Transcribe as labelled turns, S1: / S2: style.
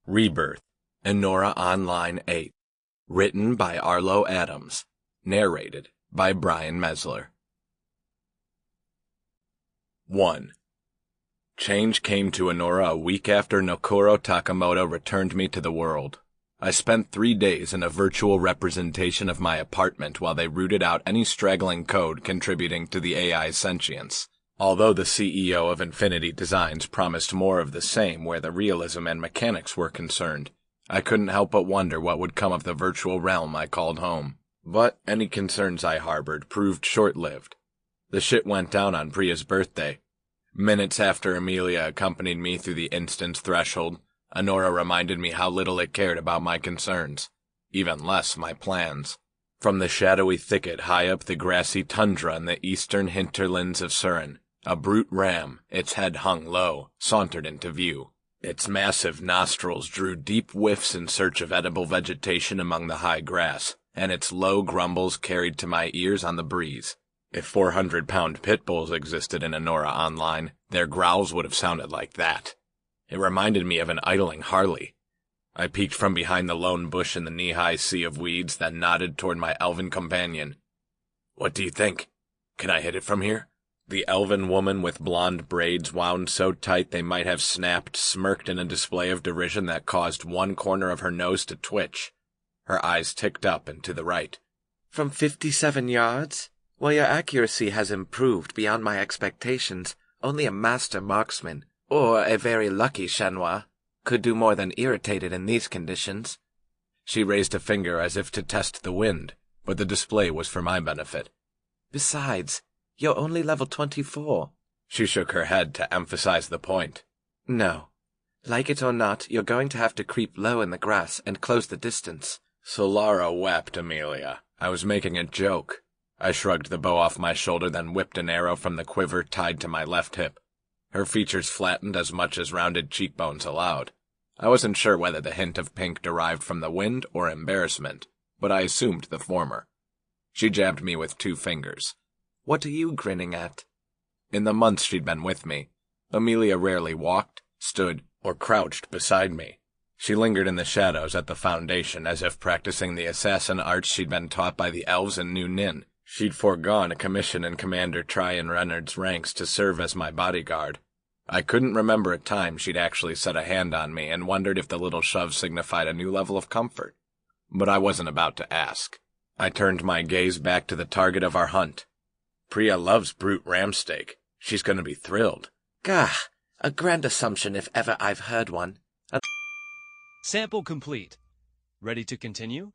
S1: Rebirth, INAudio Online 8. Written by Arlo Adams. Narrated by Brian Meslar. 1. Change came to INAudio a week after Nokuro Takamoto returned me to the world. I spent 3 days in a virtual representation of my apartment while they rooted out any straggling code contributing to the AI's sentience. Although the CEO of Infinity Designs promised more of the same where the realism and mechanics were concerned, I couldn't help but wonder what would come of the virtual realm I called home. But any concerns I harbored proved short-lived. The shit went down on Priya's birthday. Minutes after Amelia accompanied me through the instance threshold, INAudio reminded me how little it cared about my concerns, even less my plans. From the shadowy thicket high up the grassy tundra in the eastern hinterlands of Seran, a brute ram, its head hung low, sauntered into view. Its massive nostrils drew deep whiffs in search of edible vegetation among the high grass, and its low grumbles carried to my ears on the breeze. If 400-pound pit bulls existed in INAudio Online, their growls would have sounded like that. It reminded me of an idling Harley. I peeked from behind the lone bush in the knee-high sea of weeds, then nodded toward my elven companion. "What do you think? Can I hit it from here?" The elven woman with blonde braids wound so tight they might have snapped smirked in a display of derision that caused one corner of her nose to twitch. Her eyes ticked up and to the right.
S2: "From 57 yards? Well, your accuracy has improved beyond my expectations. Only a master marksman, or a very lucky Shénhuà, could do more than irritated in these conditions."
S1: She raised a finger as if to test the wind, but the display was for my benefit.
S2: "Besides, you're only level 24.
S1: She shook her head to emphasize the point.
S2: "No. Like it or not, you're going to have to creep low in the grass and close the distance."
S1: Solara wept, Amelia. I was making a joke. I shrugged the bow off my shoulder, then whipped an arrow from the quiver tied to my left hip. Her features flattened as much as rounded cheekbones allowed. I wasn't sure whether the hint of pink derived from the wind or embarrassment, but I assumed the former. She jabbed me with 2 fingers.
S2: "What are you grinning at?"
S1: In the months she'd been with me, Amelia rarely walked, stood, or crouched beside me. She lingered in the shadows at the foundation as if practicing the assassin arts she'd been taught by the elves in New Nin. She'd foregone a commission in Commander Tryon Reynard's ranks to serve as my bodyguard. I couldn't remember a time she'd actually set a hand on me and wondered if the little shove signified a new level of comfort. But I wasn't about to ask. I turned my gaze back to the target of our hunt. Priya loves brute ram steak. She's going to be thrilled.
S2: Gah! A grand assumption if ever I've heard one.
S3: Sample complete. Ready to continue?